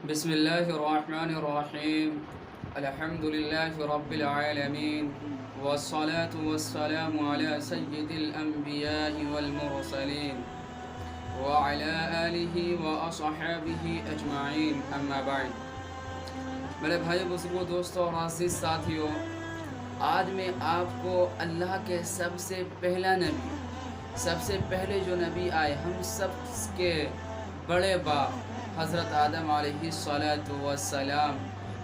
بسم الله الرحمن الرحيم. الحمد لله رب العالمين، والصلاة والسلام على سيد الأنبياء والمرسلين وعلى آله وأصحابه أجمعين. أما بعد. میرے بھائی بزرگوں، دوستوں اور عزیز ساتھیوں، آج میں آپ کو اللہ کے سب سے پہلا نبی، سب سے پہلے جو نبی آئے، ہم سب کے بڑے باپ حضرت آدم علیہ السلام،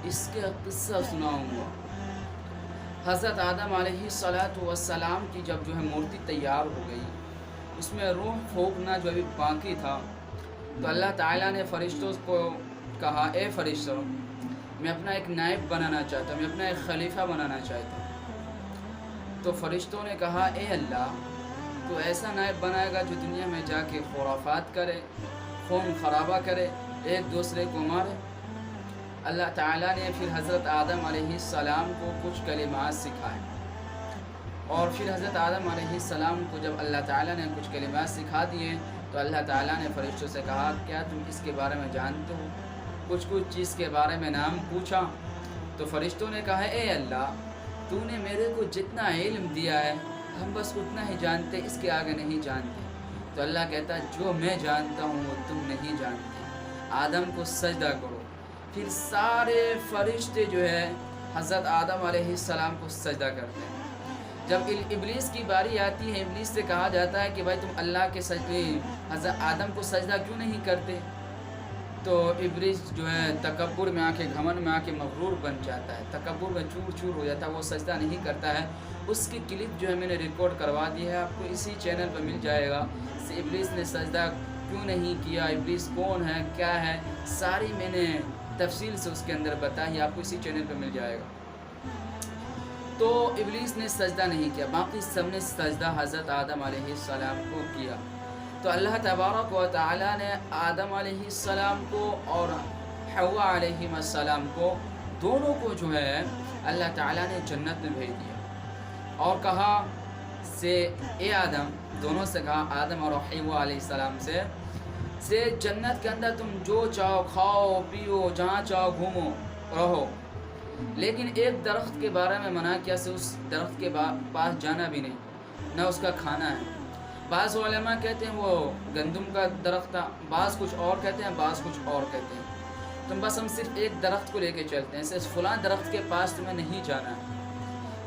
اس کا قصہ سناؤں گا۔ حضرت آدم علیہ السلام کی جب جو ہے مورتی تیار ہو گئی، اس میں روح پھونکنا جو ابھی باقی تھا، تو اللہ تعالیٰ نے فرشتوں کو کہا، اے فرشتوں، میں اپنا ایک نائب بنانا چاہتا ہوں، میں اپنا ایک خلیفہ بنانا چاہتا ہوں۔ تو فرشتوں نے کہا، اے اللہ، تو ایسا نائب بنائے گا جو دنیا میں جا کے خرافات کرے، خون خرابہ کرے، ایک دوسرے کو مارے۔ اللہ تعالیٰ نے پھر حضرت آدم علیہ السلام کو کچھ کلمات سکھائے، اور پھر حضرت آدم علیہ السلام کو جب اللہ تعالیٰ نے کچھ کلمات سکھا دیے، تو اللہ تعالیٰ نے فرشتوں سے کہا، کیا تم اس کے بارے میں جانتے ہو؟ کچھ چیز کے بارے میں نام پوچھا، تو فرشتوں نے کہا، اے اللہ، تو نے میرے کو جتنا علم دیا ہے، ہم بس اتنا ہی جانتے، اس کے آگے نہیں جانتے۔ تو اللہ کہتا ہے، جو میں جانتا ہوں وہ تم نہیں جانتے، آدم کو سجدہ کرو۔ پھر سارے فرشتے جو ہے حضرت آدم علیہ السلام کو سجدہ کرتے ہیں۔ جب ابلیس کی باری آتی ہے، ابلیس سے کہا جاتا ہے کہ بھائی تم اللہ کے حضرت آدم کو سجدہ کیوں نہیں کرتے؟ تو ابلیس جو ہے تکبر میں آ کے، گھمنڈ میں آ کے مغرور بن جاتا ہے، تکبر میں چور چور ہو جاتا ہے، وہ سجدہ نہیں کرتا ہے۔ اس کی کلپ جو ہے میں نے ریکارڈ کروا دی ہے، آپ کو اسی چینل پہ مل جائے گا۔ ابلیس نے سجدہ کیوں نہیں کیا، ابلیس کون ہے، کیا ہے، ساری میں نے تفصیل سے اس کے اندر بتائی، آپ کو اسی چینل پہ مل جائے گا۔ تو ابلیس نے سجدہ نہیں کیا، باقی سب نے سجدہ حضرت آدم علیہ السلام کو کیا۔ تو اللہ تبارک و تعالیٰ نے آدم علیہ السلام کو اور حوا علیہ السلام کو، دونوں کو جو ہے اللہ تعالیٰ نے جنت میں بھیج دیا، اور کہا اے آدم، دونوں سے کہا، آدم اور حوا علیہ السلام سے جنت کے اندر تم جو چاہو کھاؤ پیو، جہاں چاہو گھومو رہو، لیکن ایک درخت کے بارے میں منع کیا، سے اس درخت کے پاس جانا بھی نہیں، نہ اس کا کھانا ہے۔ بعض علماء کہتے ہیں وہ گندم کا درخت تھا، بعض کچھ اور کہتے ہیں، بعض کچھ اور کہتے ہیں۔ تم بس ہم صرف ایک درخت کو لے کے چلتے ہیں، صرف فلاں درخت کے پاس تمہیں نہیں جانا ہے۔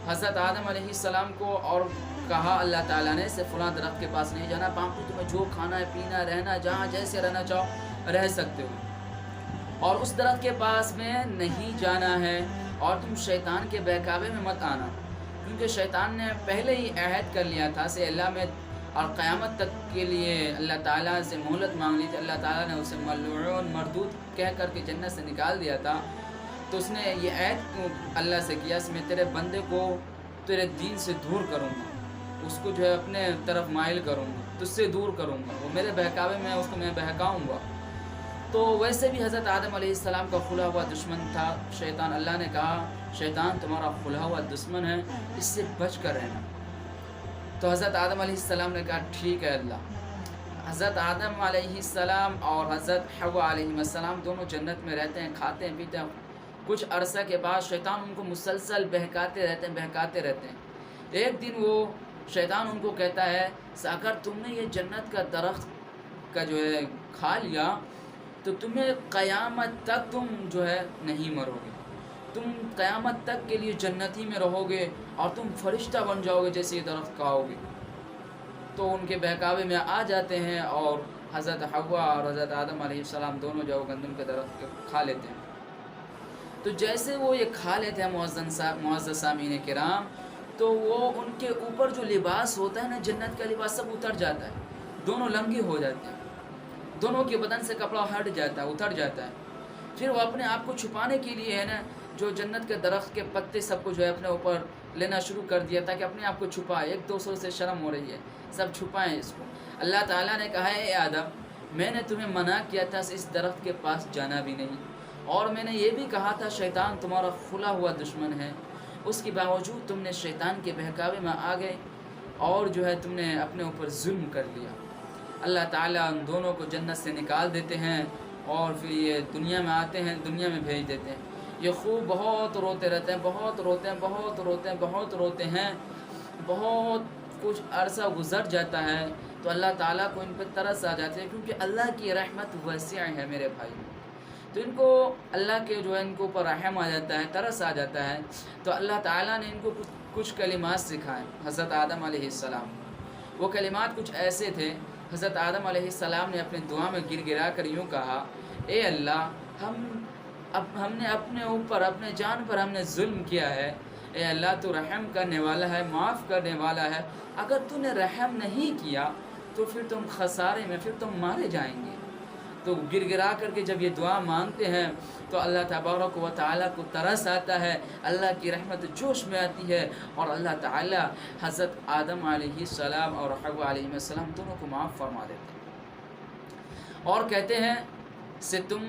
حضرت آدم علیہ السلام کو اور کہا اللہ تعالیٰ نے، صرف فلاں درخت کے پاس نہیں جانا، باقی تمہیں جو کھانا ہے، پینا، رہنا، جہاں جیسے رہنا چاہو رہ سکتے ہو، اور اس درخت کے پاس میں نہیں جانا ہے، اور تم شیطان کے بہکاوے میں مت آنا، کیونکہ شیطان نے پہلے ہی عہد کر لیا تھا سے اللہ میں، اور قیامت تک کے لیے اللہ تعالیٰ سے مہلت مانگ لی تھی۔ اللہ تعالیٰ نے اسے ملعون مردود کہہ کر کے جنت سے نکال دیا تھا، تو اس نے یہ عہد اللہ سے کیا، میں تیرے بندے کو تیرے دین سے دور کروں گا، اس کو جو ہے اپنے طرف مائل کروں گا، تجھ سے دور کروں گا، وہ میرے بہکاوے میں اس کو میں بہکاؤں گا۔ تو ویسے بھی حضرت آدم علیہ السلام کا کھلا ہوا دشمن تھا شیطان۔ اللہ نے کہا، شیطان تمہارا کھلا ہوا دشمن ہے، اس سے بچ کر رہنا۔ تو حضرت آدم علیہ السلام نے کہا، ٹھیک ہے اللہ۔ حضرت آدم علیہ السلام اور حضرت حوا علیہ السلام دونوں جنت میں رہتے ہیں، کھاتے ہیں، پیتے ہیں۔ کچھ عرصہ کے بعد شیطان ان کو مسلسل بہکاتے رہتے ہیں۔ ایک دن وہ شیطان ان کو کہتا ہے، اگر تم نے یہ جنت کا درخت کا جو ہے کھا لیا، تو تمہیں قیامت تک تم جو ہے نہیں مرو گے، تم قیامت تک کے لیے جنتی میں رہو گے، اور تم فرشتہ بن جاؤ گے جیسے یہ درخت کھاؤ گے۔ تو ان کے بہکاوے میں آ جاتے ہیں، اور حضرت حوا اور حضرت آدم علیہ السلام دونوں جو گندم کے درخت کھا لیتے ہیں۔ تو جیسے وہ یہ کھا لیتے ہیں معزز سامعین کرام، تو وہ ان کے اوپر جو لباس ہوتا ہے نا، جنت کا لباس، سب اتر جاتا ہے، دونوں لنگے ہو جاتے ہیں، دونوں کے بدن سے کپڑا ہٹ جاتا ہے، اتر جاتا ہے۔ پھر وہ اپنے آپ کو چھپانے کے لیے ہے نا، جو جنت کے درخت کے پتے سب کو جو ہے اپنے اوپر لینا شروع کر دیا تاکہ اپنے آپ کو چھپائے، ایک دوسرے سے شرم ہو رہی ہے، سب چھپائیں اس کو۔ اللہ تعالیٰ نے کہا، اے آدم، میں نے تمہیں منع کیا تھا اس درخت کے پاس جانا بھی نہیں، اور میں نے یہ بھی کہا تھا شیطان تمہارا کھلا ہوا دشمن ہے، اس کے باوجود تم نے شیطان کے بہکاوے میں آ گئے، اور جو ہے تم نے اپنے اوپر ظلم کر لیا۔ اللہ تعالیٰ ان دونوں کو جنت سے نکال دیتے ہیں، اور پھر یہ دنیا میں آتے ہیں، دنیا میں بھیج دیتے ہیں۔ یہ خوب بہت روتے رہتے ہیں، بہت روتے ہیں، بہت روتے ہیں، بہت روتے ہیں، بہت کچھ عرصہ گزر جاتا ہے تو اللہ تعالیٰ کو ان پہ ترس آ جاتے ہیں، کیونکہ اللہ کی رحمت وسیع ہے میرے بھائی۔ تو ان کو اللہ کے جو ہے ان کے اوپر رحم آ جاتا ہے، ترس آ جاتا ہے، تو اللہ تعالیٰ نے ان کو کچھ کلمات سکھائے حضرت آدم علیہ السلام۔ وہ کلمات کچھ ایسے تھے، حضرت آدم علیہ السلام نے اپنے دعا میں گر گرا کر یوں کہا، اے اللہ، ہم نے اپنے اوپر، اپنے جان پر ہم نے ظلم کیا ہے، اے اللہ تو رحم کرنے والا ہے، معاف کرنے والا ہے، اگر تو نے رحم نہیں کیا تو پھر تم خسارے میں، پھر تم مارے جائیں گے۔ تو گر گرا کر کے جب یہ دعا مانگتے ہیں تو اللہ تبارک و تعالیٰ کو ترس آتا ہے، اللہ کی رحمت جوش میں آتی ہے، اور اللہ تعالیٰ حضرت آدم علیہ السلام اور حوا علیہ السلام دونوں کو معاف فرما دیتے ہیں، اور کہتے ہیں سے تم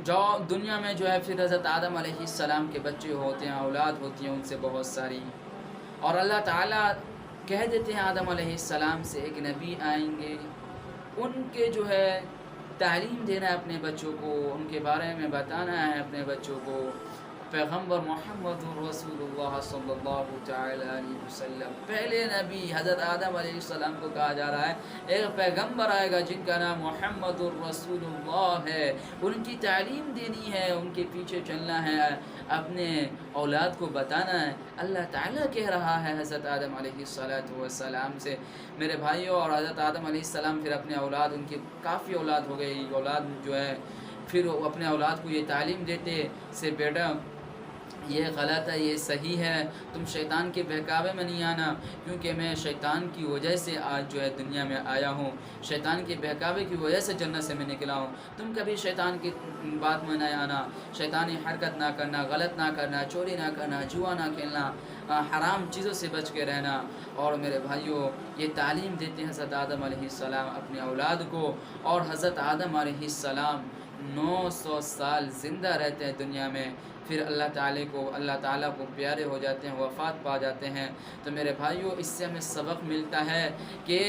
جو دنیا میں جو ہے پھر حضرت آدم علیہ السلام کے بچے ہوتے ہیں، اولاد ہوتی ہیں ان سے بہت ساری، اور اللہ تعالیٰ کہہ دیتے ہیں آدم علیہ السلام سے ایک نبی آئیں گے، ان کے جو ہے تعلیم دینا ہے اپنے بچوں کو، ان کے بارے میں بتانا ہے اپنے بچوں کو۔ پیغمبر محمد رسول اللہ صلی اللہ تعالی علیہ وسلم، پہلے نبی حضرت آدم علیہ السلام کو کہا جا رہا ہے ایک پیغمبر آئے گا جن کا نام محمد رسول اللہ ہے، ان کی تعلیم دینی ہے، ان کے پیچھے چلنا ہے، اپنے اولاد کو بتانا ہے۔ اللہ تعالیٰ کہہ رہا ہے حضرت آدم علیہ السلام سے میرے بھائیوں، اور حضرت آدم علیہ السلام پھر اپنے اولاد، ان کی کافی اولاد ہو گئی، اولاد جو ہے پھر وہ اپنے اولاد کو یہ تعلیم دیتے سے بیٹا یہ غلط ہے، یہ صحیح ہے، تم شیطان کے بہکاوے میں نہیں آنا، کیونکہ میں شیطان کی وجہ سے آج جو ہے دنیا میں آیا ہوں، شیطان کے بہکاوے کی وجہ سے جنت سے میں نکلا ہوں، تم کبھی شیطان کی بات میں نہ آنا، شیطانی حرکت نہ کرنا، غلط نہ کرنا، چوری نہ کرنا، جوا نہ کھیلنا، حرام چیزوں سے بچ کے رہنا۔ اور میرے بھائیوں یہ تعلیم دیتے ہیں حضرت آدم علیہ السلام اپنے اولاد کو، اور حضرت آدم علیہ السلام 900 سال زندہ رہتے ہیں دنیا میں، پھر اللہ تعالیٰ کو پیارے ہو جاتے ہیں، وفات پا جاتے ہیں۔ تو میرے بھائیوں اس سے ہمیں سبق ملتا ہے کہ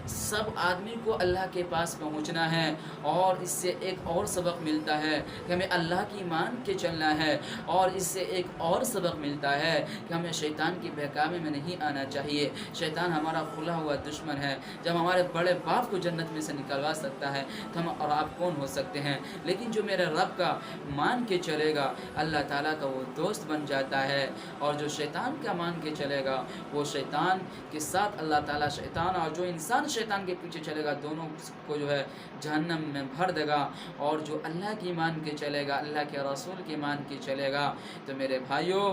سب آدمی کو اللہ کے پاس پہنچنا ہے، اور اس سے ایک اور سبق ملتا ہے کہ ہمیں اللہ کی مان کے چلنا ہے، اور اس سے ایک اور سبق ملتا ہے کہ ہمیں شیطان کی بہکاوے میں نہیں آنا چاہیے۔ شیطان ہمارا کھلا ہوا دشمن ہے، جب ہمارے بڑے باپ کو جنت میں سے نکلوا سکتا ہے تو ہم اور آپ کون ہو سکتے ہیں؟ لیکن جو میرے رب کا مان کے چلے گا اللہ تعالیٰ کا وہ دوست بن جاتا ہے، اور جو شیطان کا مان کے چلے گا وہ شیطان کے ساتھ اللہ تعالیٰ شیطان، اور جو انسان شیطان کے پیچھے چلے گا دونوں کو جو ہے جہنم میں بھر دے گا، اور جو اللہ کی مان کے چلے گا، اللہ کے رسول کی مان کے چلے گا، تو میرے بھائیوں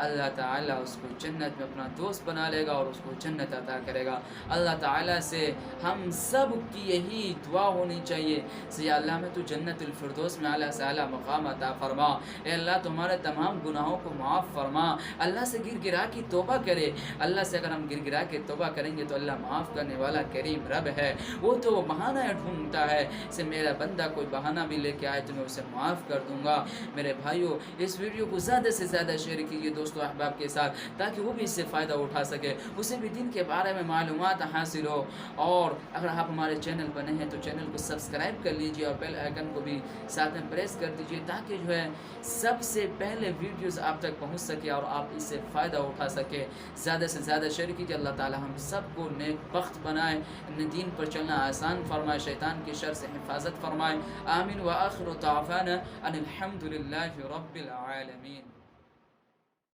اللہ تعالیٰ اس کو جنت میں اپنا دوست بنا لے گا اور اس کو جنت عطا کرے گا۔ اللہ تعالیٰ سے ہم سب کی یہی دعا ہونی چاہیے، یا اللہ میں تو جنت الفردوس میں اعلیٰ سے اعلیٰ مقام عطا فرما، اے اللہ تمہارے تمام گناہوں کو معاف فرما۔ اللہ سے گر گرا کی توبہ کرے، اللہ سے اگر ہم گر گرا کے توبہ کریں گے تو اللہ معاف کرنے والا کریم رب ہے، وہ تو بہانہ ڈھونڈتا ہے سے میرا بندہ کوئی بہانہ بھی لے کے آئے تو میں اسے معاف کر دوں گا۔ میرے بھائیوں اس ویڈیو کو زیادہ سے زیادہ شیئر کیجیے دوستوں احباب کے ساتھ، تاکہ وہ بھی اس سے فائدہ اٹھا سکے، اسے بھی دین کے بارے میں معلومات حاصل ہو۔ اور اگر آپ ہمارے چینل پر نہیں ہیں تو چینل کو سبسکرائب کر لیجیے، اور بیل آئیکن کو بھی ساتھ میں پریس کر دیجیے، تاکہ جو ہے سب سے پہلے ویڈیوز آپ تک پہنچ سکے اور آپ اس سے فائدہ اٹھا سکے۔ زیادہ سے زیادہ شیئر کیجیے۔ اللہ تعالی ہم سب کو نیک بخت بنائے، اپنے دین پر چلنا آسان فرمائے، شیطان کی شر سے حفاظت فرمائے۔ آمین۔ وآخر دعوانا ان الحمد للہ رب العالمین۔